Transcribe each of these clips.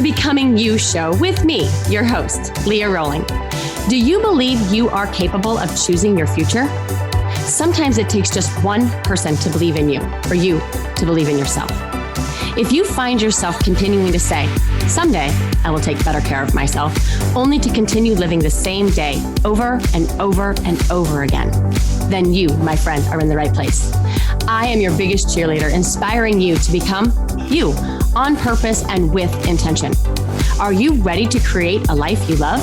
Becoming You show with me, your host, Leah Rowling. Do you believe you are capable of choosing your future? Sometimes it takes just one person to believe in you, or you to believe in yourself. If you find yourself continuing to say, someday I will take better care of myself, only to continue living the same day over and over and over again, then you, my friend, are in the right place. I am your biggest cheerleader, inspiring you to become you on purpose and with intention. Are you ready to create a life you love?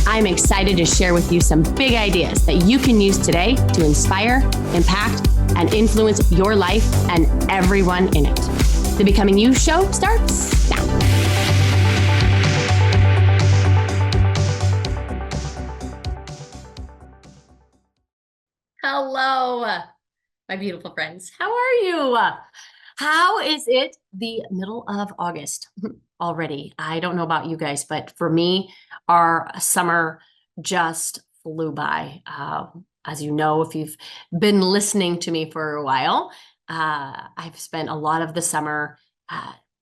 I'm excited to share with you some big ideas that you can use today to inspire, impact, and influence your life and everyone in it. The Becoming You show starts now. Hello, my beautiful friends. How are you? How is it the middle of August already? I don't know about you guys, but for me, our summer just flew by. As you know, if you've been listening to me for a while, I've spent a lot of the summer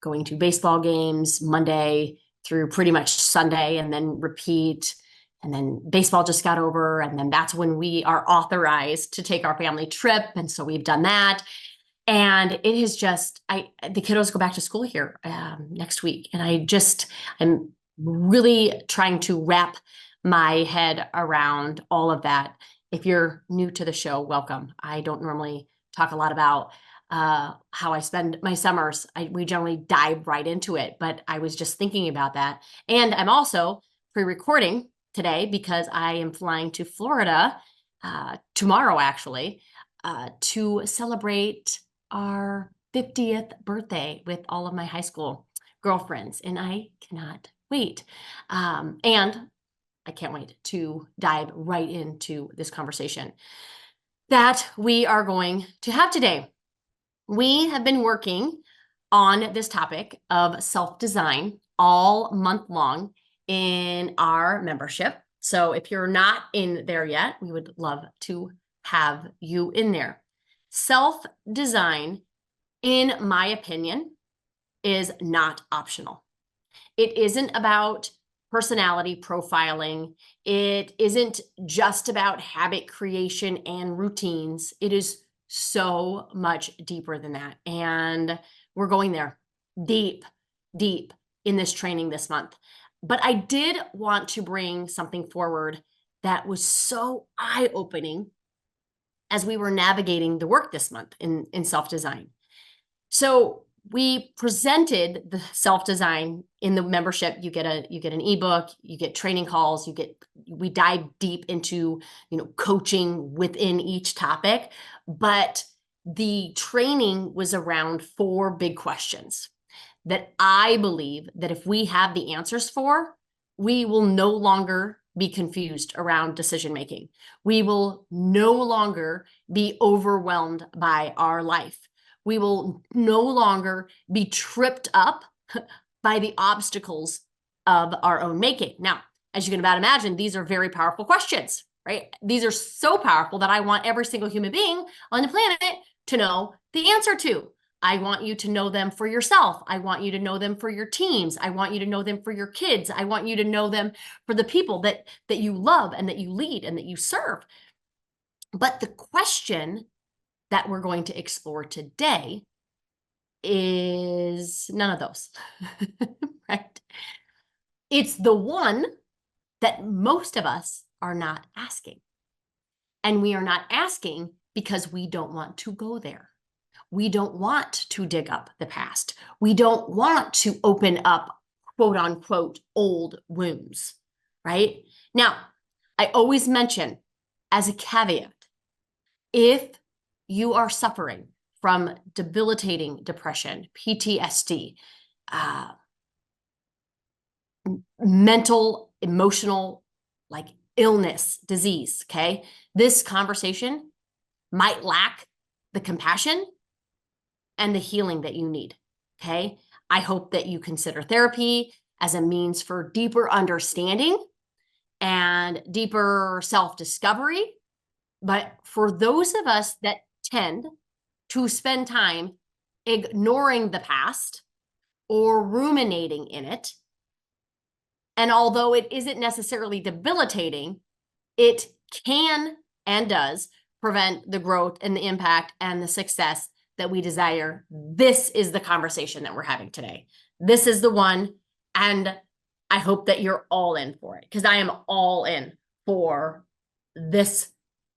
going to baseball games Monday through pretty much Sunday, and then repeat. And then baseball just got over, and then that's when we are authorized to take our family trip. And so we've done that. And it is just, the kiddos go back to school here next week. And I'm really trying to wrap my head around all of that. If you're new to the show, welcome. I don't normally talk a lot about how I spend my summers. We generally dive right into it, but I was just thinking about that. And I'm also pre-recording today because I am flying to Florida tomorrow, actually, to celebrate our 50th birthday with all of my high school girlfriends. And I cannot wait. And I can't wait to dive right into this conversation that we are going to have today. We have been working on this topic of self-design all month long in our membership. So if you're not in there yet, we would love to have you in there. Self-design, in my opinion, is not optional. It isn't about personality profiling. It isn't just about habit creation and routines. It is so much deeper than that. And we're going there deep in this training this month. But I did want to bring something forward that was so eye-opening as we were navigating the work this month in self-design. So we presented the self-design in the membership. You get an ebook, you get training calls, we dive deep into, coaching within each topic. But the training was around 4 big questions that I believe that if we have the answers for, we will no longer be confused around decision making. We will no longer be overwhelmed by our life. We will no longer be tripped up by the obstacles of our own making. Now, as you can about imagine, these are very powerful questions, right? These are so powerful that I want every single human being on the planet to know the answer to. I want you to know them for yourself. I want you to know them for your teams. I want you to know them for your kids. I want you to know them for the people that you love and that you lead and that you serve. But the question that we're going to explore today is none of those, right? It's the one that most of us are not asking. And we are not asking because we don't want to go there. We don't want to dig up the past. We don't want to open up, quote unquote, old wounds, right? Now, I always mention as a caveat, if you are suffering from debilitating depression, PTSD, mental, emotional, illness, disease, okay? This conversation might lack the compassion and the healing that you need, okay? I hope that you consider therapy as a means for deeper understanding and deeper self-discovery. But for those of us that tend to spend time ignoring the past or ruminating in it. And although it isn't necessarily debilitating, it can and does prevent the growth and the impact and the success that we desire. This is the conversation that we're having today. This is the one. And I hope that you're all in for it, because I am all in for this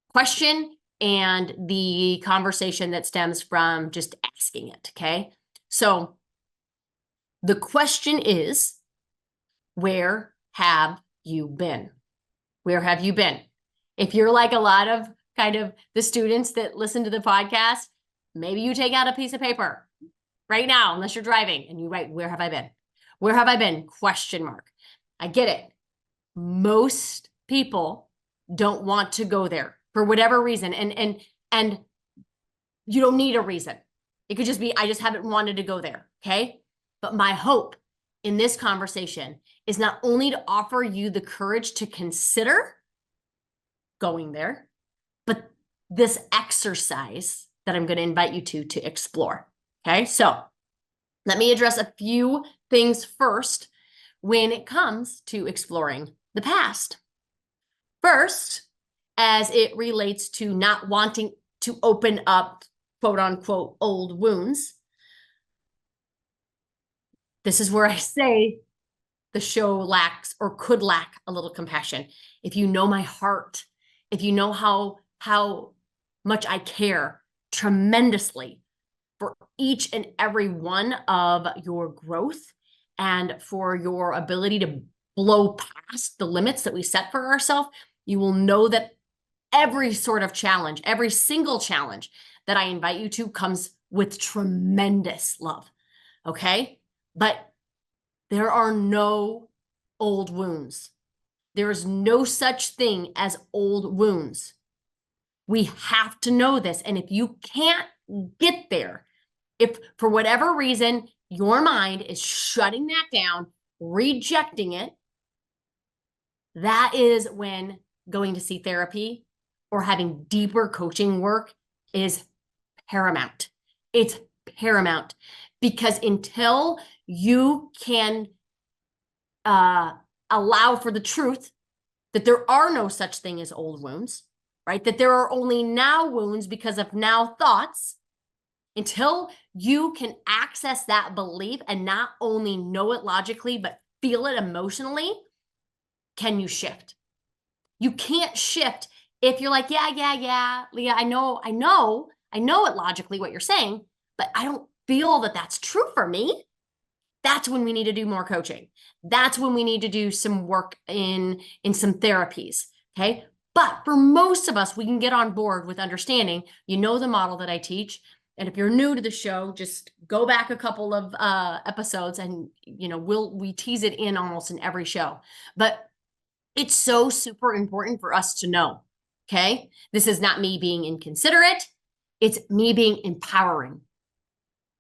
question and the conversation that stems from just asking it. Okay. So the question is, where have you been? Where have you been? If you're like a lot of kind of the students that listen to the podcast, maybe you take out a piece of paper right now, unless you're driving, and you write, where have I been? Where have I been? Question mark. I get it. Most people don't want to go there for whatever reason. And you don't need a reason. It could just be, I just haven't wanted to go there. Okay. But my hope in this conversation is not only to offer you the courage to consider going there, but this exercise that I'm going to invite you to explore. Okay. So let me address a few things first when it comes to exploring the past. First, as it relates to not wanting to open up, quote unquote, old wounds. This is where I say the show lacks or could lack a little compassion. If you know my heart, if you know how much I care tremendously for each and every one of your growth and for your ability to blow past the limits that we set for ourselves, you will know that every sort of challenge, every single challenge that I invite you to comes with tremendous love. Okay? But there are no old wounds. There is no such thing as old wounds. We have to know this. And if you can't get there, if for whatever reason your mind is shutting that down, rejecting it, that is when going to see therapy or having deeper coaching work is paramount. It's paramount, because until you can allow for the truth that there are no such thing as old wounds, right? That there are only now wounds because of now thoughts. Until you can access that belief and not only know it logically, but feel it emotionally, can you shift? You can't shift if you're like, yeah, Leah, I know it logically what you're saying, but I don't feel that that's true for me. That's when we need to do more coaching. That's when we need to do some work in some therapies. Okay. But for most of us, we can get on board with understanding, the model that I teach. And if you're new to the show, just go back a couple of episodes and, we tease it in almost in every show. But it's so super important for us to know. Okay. This is not me being inconsiderate. It's me being empowering.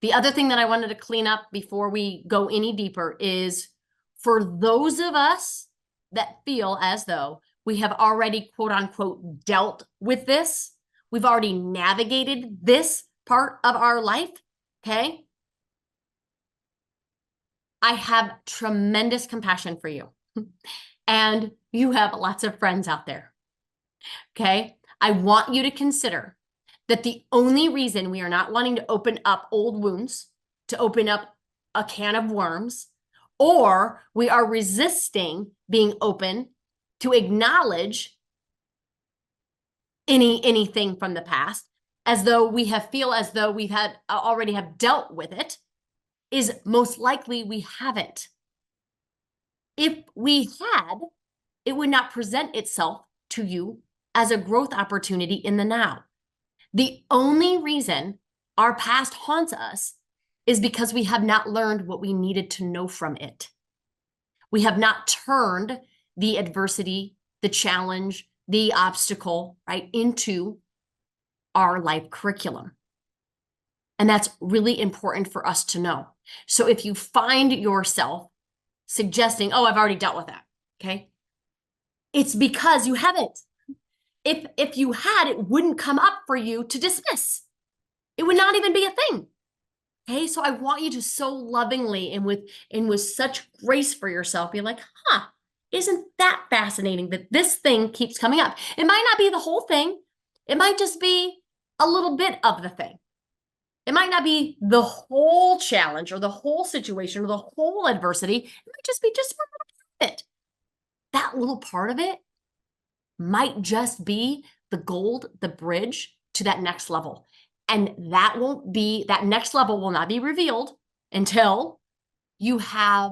The other thing that I wanted to clean up before we go any deeper is for those of us that feel as though we have already, quote unquote, dealt with this, we've already navigated this part of our life, okay? I have tremendous compassion for you. And you have lots of friends out there, okay? I want you to consider that the only reason we are not wanting to open up old wounds, to open up a can of worms, or we are resisting being open to acknowledge anything from the past, as though we've had already have dealt with it, is most likely we haven't. If we had, it would not present itself to you as a growth opportunity in the now. The only reason our past haunts us is because we have not learned what we needed to know from it. We have not turned the adversity, the challenge, the obstacle, right, into our life curriculum. And that's really important for us to know. So if you find yourself suggesting, oh, I've already dealt with that, okay? It's because you haven't. If you had, it wouldn't come up for you to dismiss. It would not even be a thing. Okay, so I want you to so lovingly and with such grace for yourself be like, huh, isn't that fascinating that this thing keeps coming up? It might not be the whole thing. It might just be a little bit of the thing. It might not be the whole challenge or the whole situation or the whole adversity. It might just be just a little bit of it. That little part of it might just be the gold, the bridge to that next level. And that next level will not be revealed until you have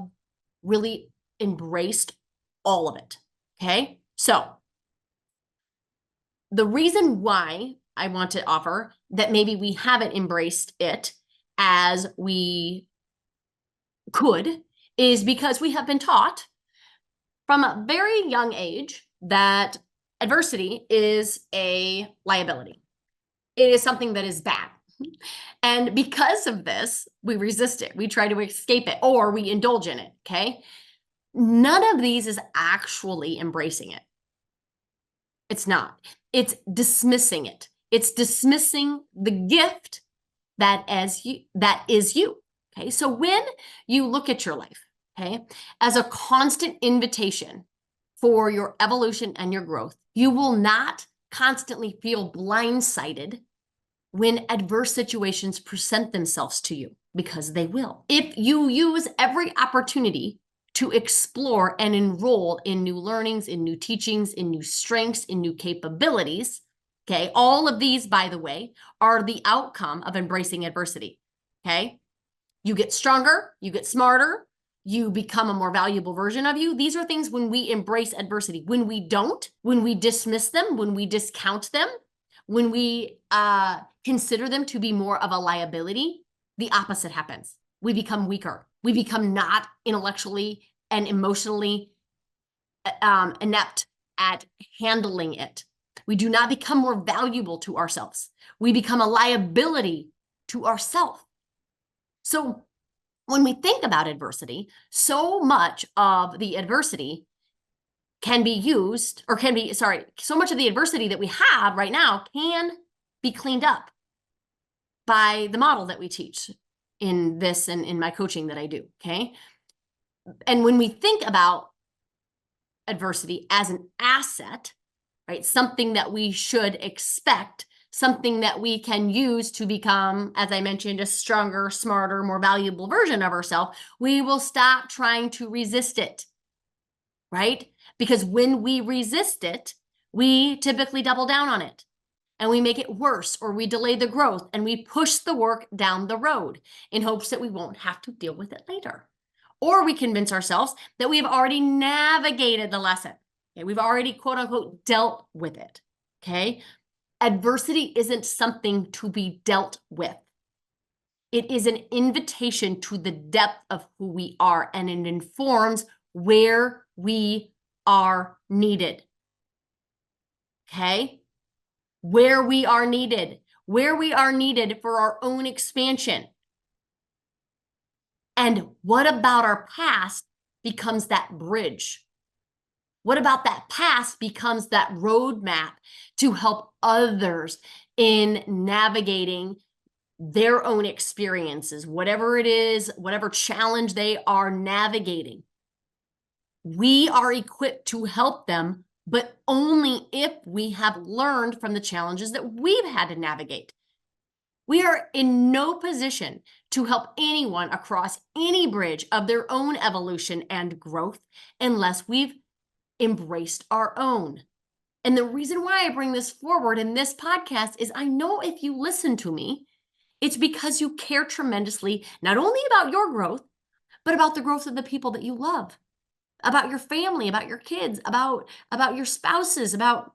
really embraced all of it. Okay. So the reason why I want to offer that maybe we haven't embraced it as we could is because we have been taught from a very young age that adversity is a liability. It is something that is bad. And because of this, we resist it. We try to escape it or we indulge in it. Okay. None of these is actually embracing it. It's not. It's dismissing it. It's dismissing the gift that is you. Okay. So when you look at your life, okay, as a constant invitation for your evolution and your growth, you will not constantly feel blindsided when adverse situations present themselves to you, because they will. If you use every opportunity to explore and enroll in new learnings, in new teachings, in new strengths, in new capabilities, okay, all of these, by the way, are the outcome of embracing adversity, okay? You get stronger, you get smarter, you become a more valuable version of you. These are things when we embrace adversity. When we don't, when we dismiss them, when we discount them, when we consider them to be more of a liability, the opposite happens. We become weaker. We become not intellectually and emotionally inept at handling it. We do not become more valuable to ourselves. We become a liability to ourselves. So when we think about adversity, so much of the adversity can be used, or can be, sorry, so much of the adversity that we have right now can be cleaned up by the model that we teach in this and in my coaching that I do, okay? And when we think about adversity as an asset, right, something that we should expect, something that we can use to become, as I mentioned, a stronger, smarter, more valuable version of ourselves, we will stop trying to resist it, right? Because when we resist it, we typically double down on it and we make it worse, or we delay the growth and we push the work down the road in hopes that we won't have to deal with it later. Or we convince ourselves that we have already navigated the lesson. Okay? We've already, quote unquote, dealt with it. Okay. Adversity isn't something to be dealt with. It is an invitation to the depth of who we are, and it informs where we are needed. Okay. Where we are needed for our own expansion. And what about our past becomes that bridge? What about that past becomes that roadmap to help others in navigating their own experiences, whatever it is, whatever challenge they are navigating? We are equipped to help them, but only if we have learned from the challenges that we've had to navigate. We are in no position to help anyone across any bridge of their own evolution and growth unless we've embraced our own. And the reason why I bring this forward in this podcast is I know if you listen to me, it's because you care tremendously, not only about your growth, but about the growth of the people that you love, about your family, about your kids, about your spouses, about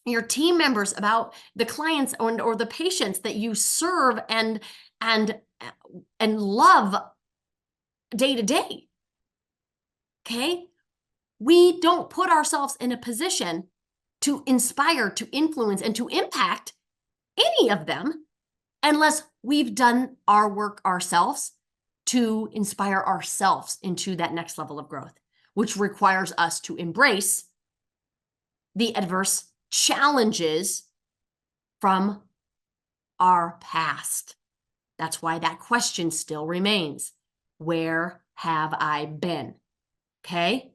your team members, about the clients or the patients that you serve and love day to day. Okay? We don't put ourselves in a position to inspire, to influence, and to impact any of them unless we've done our work ourselves to inspire ourselves into that next level of growth, which requires us to embrace the adverse challenges from our past. That's why that question still remains. Where have I been? Okay.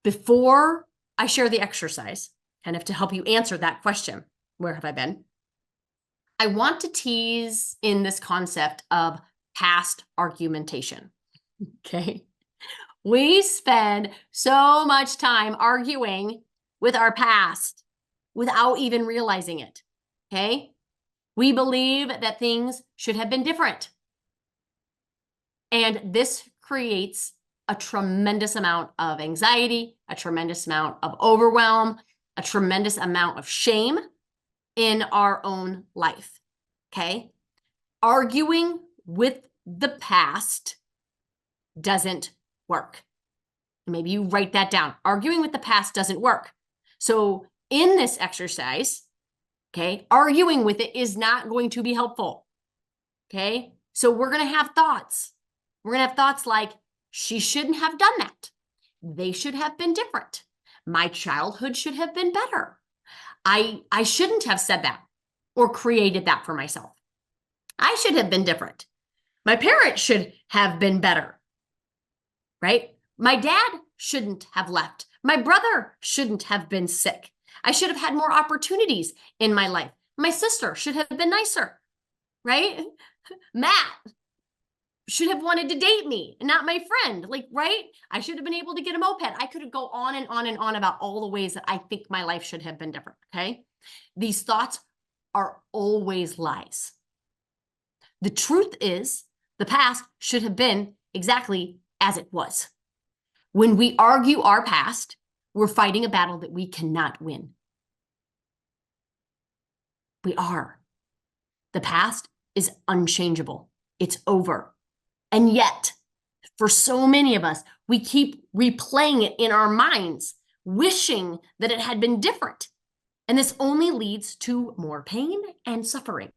Before I share the exercise, kind of to help you answer that question, where have I been? I want to tease in this concept of past argumentation. Okay. We spend so much time arguing with our past without even realizing it. Okay. We believe that things should have been different. And this creates a tremendous amount of anxiety, a tremendous amount of overwhelm, a tremendous amount of shame in our own life. Okay. Arguing with the past doesn't work. Maybe you write that down. Arguing with the past doesn't work. So in this exercise, okay, arguing with it is not going to be helpful. Okay. So we're going to have thoughts. We're going to have thoughts like, she shouldn't have done that. They should have been different. My childhood should have been better. I shouldn't have said that or created that for myself. I should have been different. My parents should have been better, right? My dad shouldn't have left. My brother shouldn't have been sick. I should have had more opportunities in my life. My sister should have been nicer, right? Matt should have wanted to date me and not my friend, like, right? I should have been able to get a moped. I could go on and on and on about all the ways that I think my life should have been different, okay? These thoughts are always lies. The truth is, the past should have been exactly as it was. When we argue our past, we're fighting a battle that we cannot win. We are. The past is unchangeable. It's over. And yet, for so many of us, we keep replaying it in our minds, wishing that it had been different. And this only leads to more pain and suffering.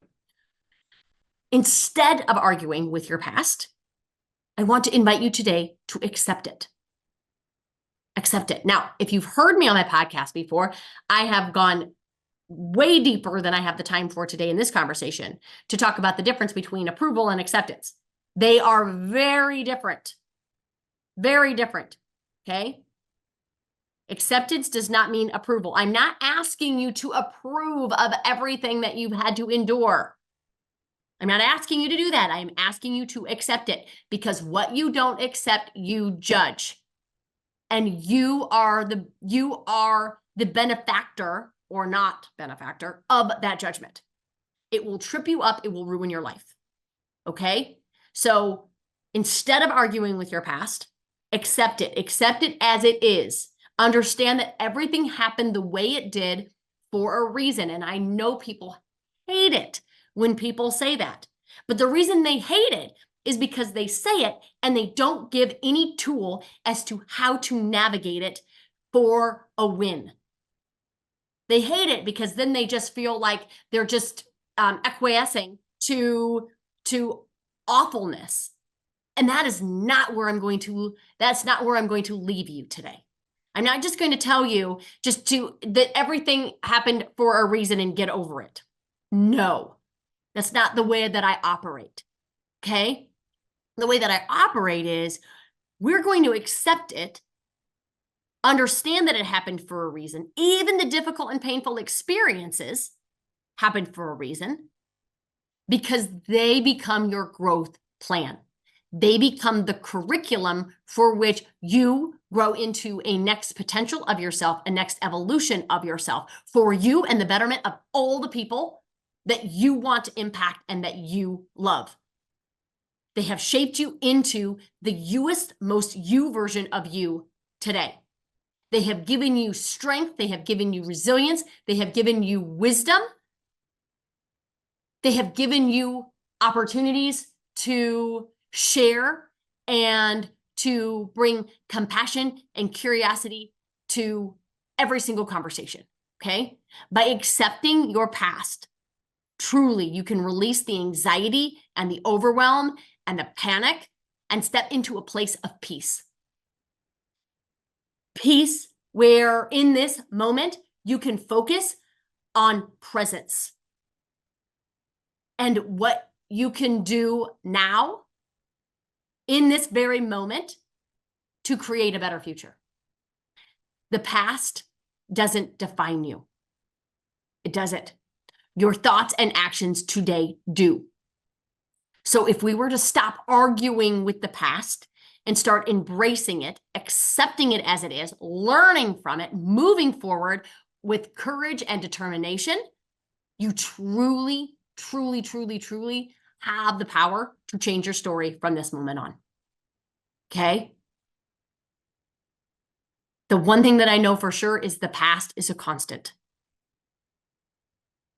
Instead of arguing with your past, I want to invite you today to accept it. Accept it. Now, if you've heard me on my podcast before, I have gone way deeper than I have the time for today in this conversation to talk about the difference between approval and acceptance. They are very different. Very different. Okay? Acceptance does not mean approval. I'm not asking you to approve of everything that you've had to endure. I'm not asking you to do that. I'm asking you to accept it, because what you don't accept, you judge. And you are the benefactor or not benefactor of that judgment. It will trip you up. It will ruin your life. Okay? So instead of arguing with your past, accept it. Accept it as it is. Understand that everything happened the way it did for a reason. And I know people hate it when people say that. But the reason they hate it is because they say it and they don't give any tool as to how to navigate it for a win. They hate it because then they just feel like they're just acquiescing to awfulness. And that is not where that's not where I'm going to leave you today. I'm not just going to tell you that everything happened for a reason and get over it. No, that's not the way that I operate. Okay? The way that I operate is we're going to accept it, understand that it happened for a reason. Even the difficult and painful experiences happened for a reason, because they become your growth plan. They become the curriculum for which you grow into a next potential of yourself, a next evolution of yourself for you and the betterment of all the people that you want to impact and that you love. They have shaped you into the youest, most you version of you today. They have given you strength. They have given you resilience. They have given you wisdom. They have given you opportunities to share and to bring compassion and curiosity to every single conversation, okay? By accepting your past, truly, you can release the anxiety and the overwhelm and the panic and step into a place of peace. Peace where in this moment, you can focus on presence. and what you can do now in this very moment to create a better future. The past doesn't define you. It doesn't. Your thoughts and actions today do. So if we were to stop arguing with the past and start embracing it, accepting it as it is, learning from it, moving forward with courage and determination, you truly, truly, truly, truly have the power to change your story from this moment on. Okay? The one thing that I know for sure is the past is a constant.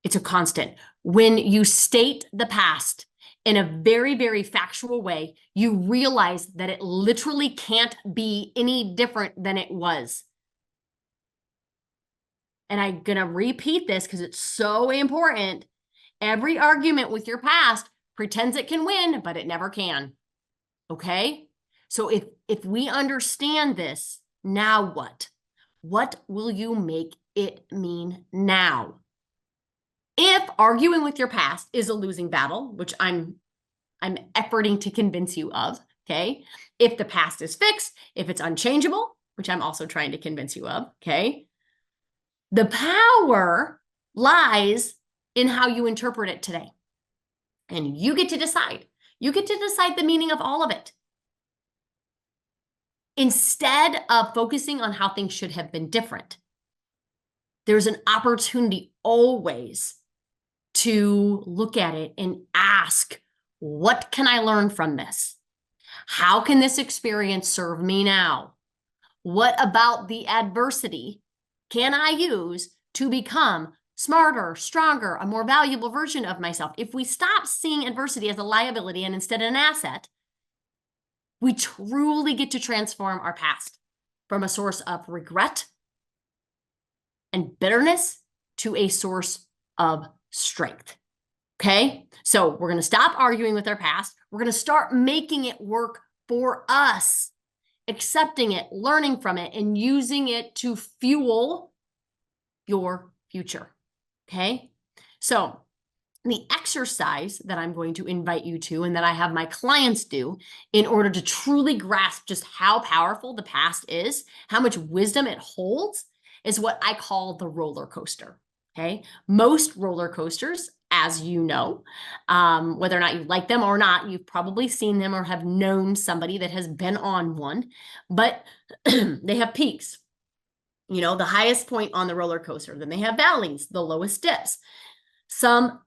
It's a constant. When you state the past in a very, very factual way, you realize that it literally can't be any different than it was. And I'm going to repeat this because it's so important. Every argument with your past pretends it can win, but it never can. Okay? So if we understand this, now what? What will you make it mean now? If arguing with your past is a losing battle, which I'm efforting to convince you of, okay? If the past is fixed, if it's unchangeable, which I'm also trying to convince you of, okay? The power lies in how you interpret it today. And you get to decide. You get to decide the meaning of all of it. Instead of focusing on how things should have been different, there's an opportunity always to look at it and ask, what can I learn from this? How can this experience serve me now? What about the adversity can I use to become smarter, stronger, a more valuable version of myself? If we stop seeing adversity as a liability and instead an asset, we truly get to transform our past from a source of regret and bitterness to a source of strength. Okay? So we're going to stop arguing with our past. We're going to start making it work for us, accepting it, learning from it, and using it to fuel your future. Okay? So the exercise that I'm going to invite you to and that I have my clients do in order to truly grasp just how powerful the past is, how much wisdom it holds, is what I call the roller coaster. Okay? Most roller coasters, as you know, whether or not you like them or not, you've probably seen them or have known somebody that has been on one, but they have peaks. You know, the highest point on the roller coaster. Then they have valleys, the lowest dips. Some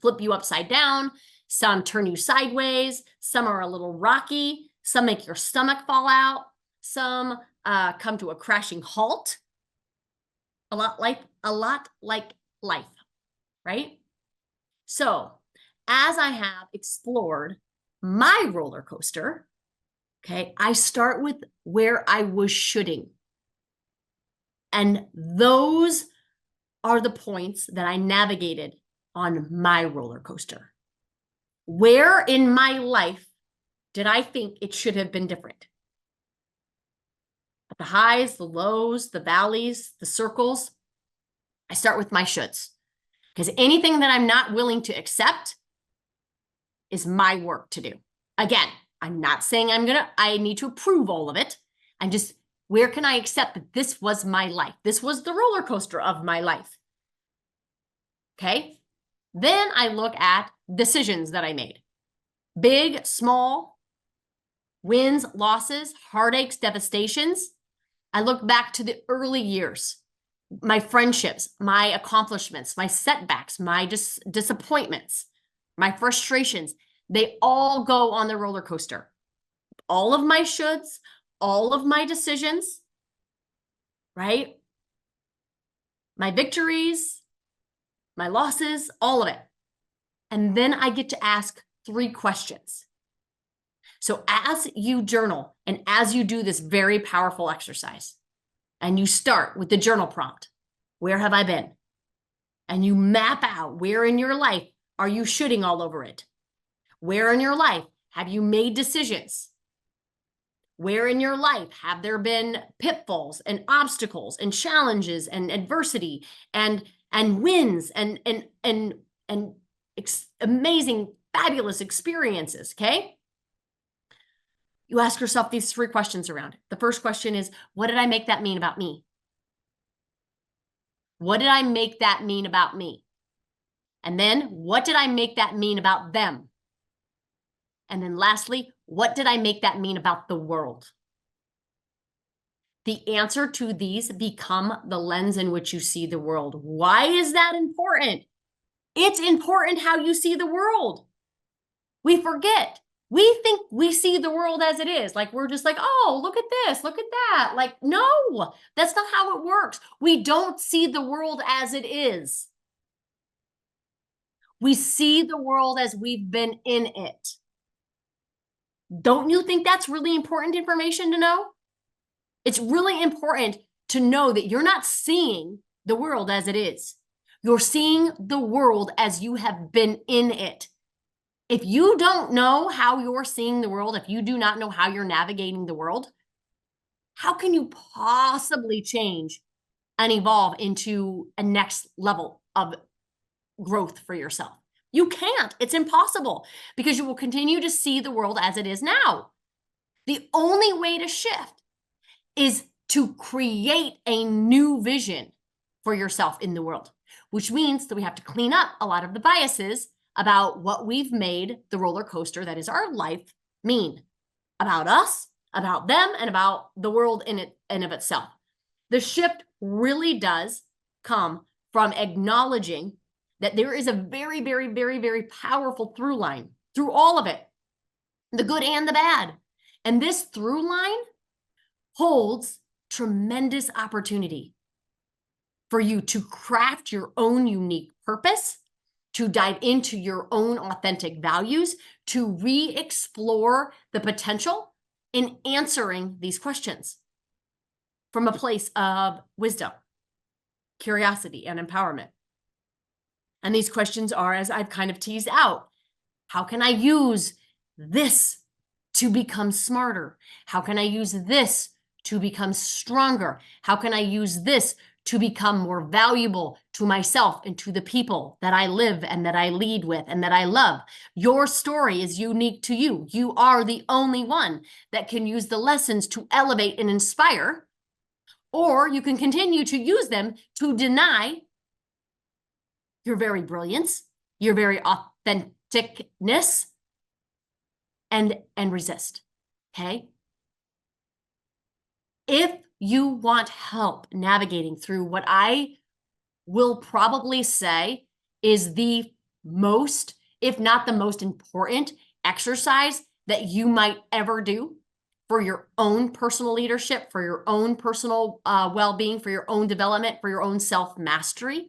flip you upside down. Some turn you sideways. Some are a little rocky. Some make your stomach fall out. Some come to a crashing halt. A lot like life, right? So as I have explored my roller coaster, okay, I start with where I was shoulding. And those are the points that I navigated on my roller coaster. Where in my life did I think it should have been different? At the highs, the lows, the valleys, the circles, I start with my shoulds. Because anything that I'm not willing to accept is my work to do. Again, I'm not saying I need to approve all of it. I'm just, where can I accept that this was my life? This was the roller coaster of my life. Okay? Then I look at decisions that I made. Big, small, wins, losses, heartaches, devastations. I look back to the early years, my friendships, my accomplishments, my setbacks, my disappointments, my frustrations. They all go on the roller coaster. All of my shoulds, all of my decisions, right? My victories, my losses, all of it. And then I get to ask 3 questions. So as you journal and as you do this very powerful exercise, and you start with the journal prompt, where have I been? And you map out where in your life are you shooting all over it? Where in your life have you made decisions? Where in your life have there been pitfalls and obstacles and challenges and adversity and wins and amazing, fabulous experiences, okay? You ask yourself these 3 questions around it. The first question is, what did I make that mean about me? What did I make that mean about me? And then, what did I make that mean about them? And then lastly, what did I make that mean about the world? The answer to these become the lens in which you see the world. Why is that important? It's important how you see the world. We forget. We think we see the world as it is. Like we're just like, oh, look at this, look at that. Like, no, that's not how it works. We don't see the world as it is. We see the world as we've been in it. Don't you think that's really important information to know? It's really important to know that you're not seeing the world as it is. You're seeing the world as you have been in it. If you don't know how you're seeing the world, if you do not know how you're navigating the world, how can you possibly change and evolve into a next level of growth for yourself? You can't. It's impossible because you will continue to see the world as it is now. The only way to shift is to create a new vision for yourself in the world, which means that we have to clean up a lot of the biases about what we've made the roller coaster that is our life mean about us, about them, and about the world in and of itself. The shift really does come from acknowledging that there is a very, very, very, very powerful through line through all of it, the good and the bad. And this through line holds tremendous opportunity for you to craft your own unique purpose, to dive into your own authentic values, to re-explore the potential in answering these questions from a place of wisdom, curiosity, and empowerment. And these questions are, as I've kind of teased out, how can I use this to become smarter? How can I use this to become stronger? How can I use this to become more valuable to myself and to the people that I live and that I lead with and that I love? Your story is unique to you. You are the only one that can use the lessons to elevate and inspire, or you can continue to use them to deny your very brilliance, your very authenticness, and resist. Okay? If you want help navigating through what I will probably say is the most, if not the most important exercise that you might ever do for your own personal leadership, for your own personal well-being, for your own development, for your own self-mastery,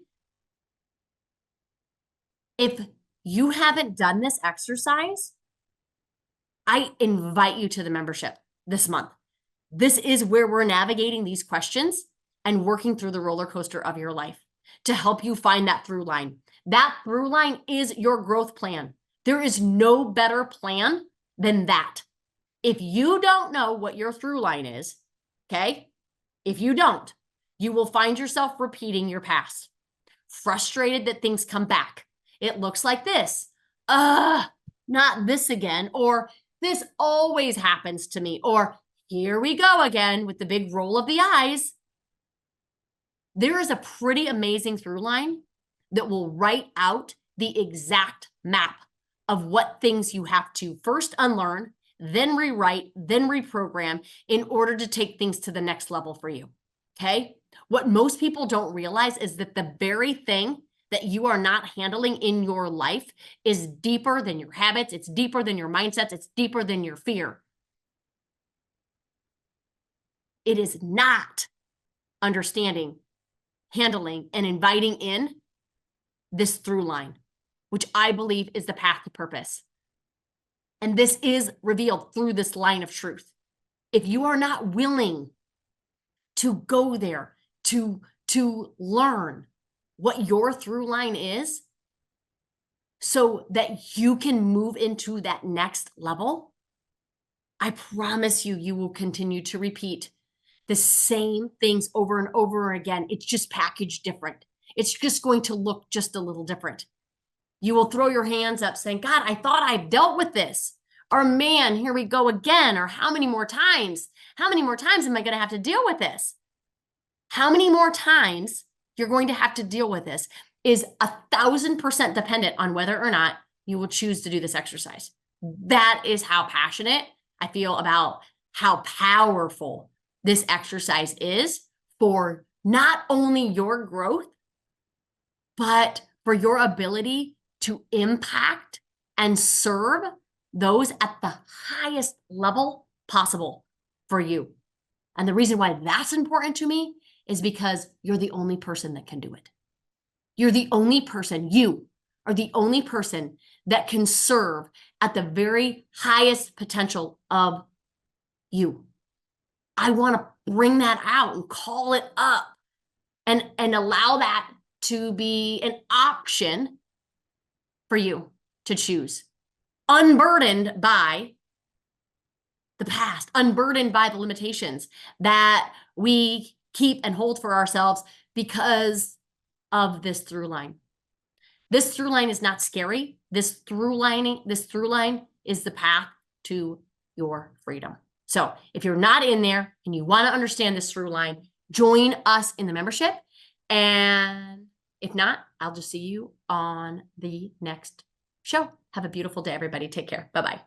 if you haven't done this exercise, I invite you to the membership this month. This is where we're navigating these questions and working through the roller coaster of your life to help you find that through line. That through line is your growth plan. There is no better plan than that. If you don't know what your through line is, okay, if you don't, you will find yourself repeating your past, frustrated that things come back. It looks like this. Not this again. Or this always happens to me. Or here we go again with the big roll of the eyes. There is a pretty amazing through line that will write out the exact map of what things you have to first unlearn, then rewrite, then reprogram in order to take things to the next level for you. Okay? What most people don't realize is that the very thing that you are not handling in your life is deeper than your habits. It's deeper than your mindsets. It's deeper than your fear. It is not understanding, handling, and inviting in this through line, which I believe is the path to purpose. And this is revealed through this line of truth. If you are not willing to go there, to learn what your through line is so that you can move into that next level, I promise you, you will continue to repeat the same things over and over again. It's just packaged different. It's just going to look just a little different. You will throw your hands up saying, God, I thought I dealt with this. Or man, here we go again. Or how many more times? How many more times am I going to have to deal with this? How many more times you're going to have to deal with this is 1,000% dependent on whether or not you will choose to do this exercise. That is how passionate I feel about how powerful this exercise is for not only your growth, but for your ability to impact and serve those at the highest level possible for you. And the reason why that's important to me is because you're the only person that can do it. You're the only person, you are the only person that can serve at the very highest potential of you. I want to bring that out and call it up and allow that to be an option for you to choose, unburdened by the past, unburdened by the limitations that we keep and hold for ourselves because of this through line. This through line is not scary. This through line is the path to your freedom. So if you're not in there and you want to understand this through line, join us in the membership. And if not, I'll just see you on the next show. Have a beautiful day, everybody. Take care. Bye-bye.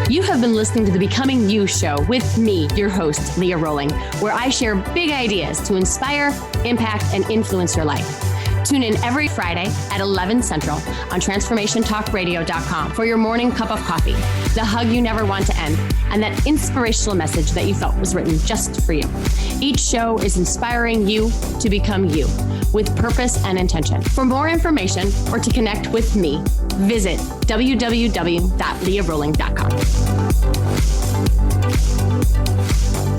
You have been listening to the Becoming You show with me, your host, Leah Rolling, where I share big ideas to inspire, impact, and influence your life. Tune in every Friday at 11 Central on transformationtalkradio.com for your morning cup of coffee, the hug you never want to end, and that inspirational message that you felt was written just for you. Each show is inspiring you to become you with purpose and intention. For more information or to connect with me, visit www.leahrolling.com.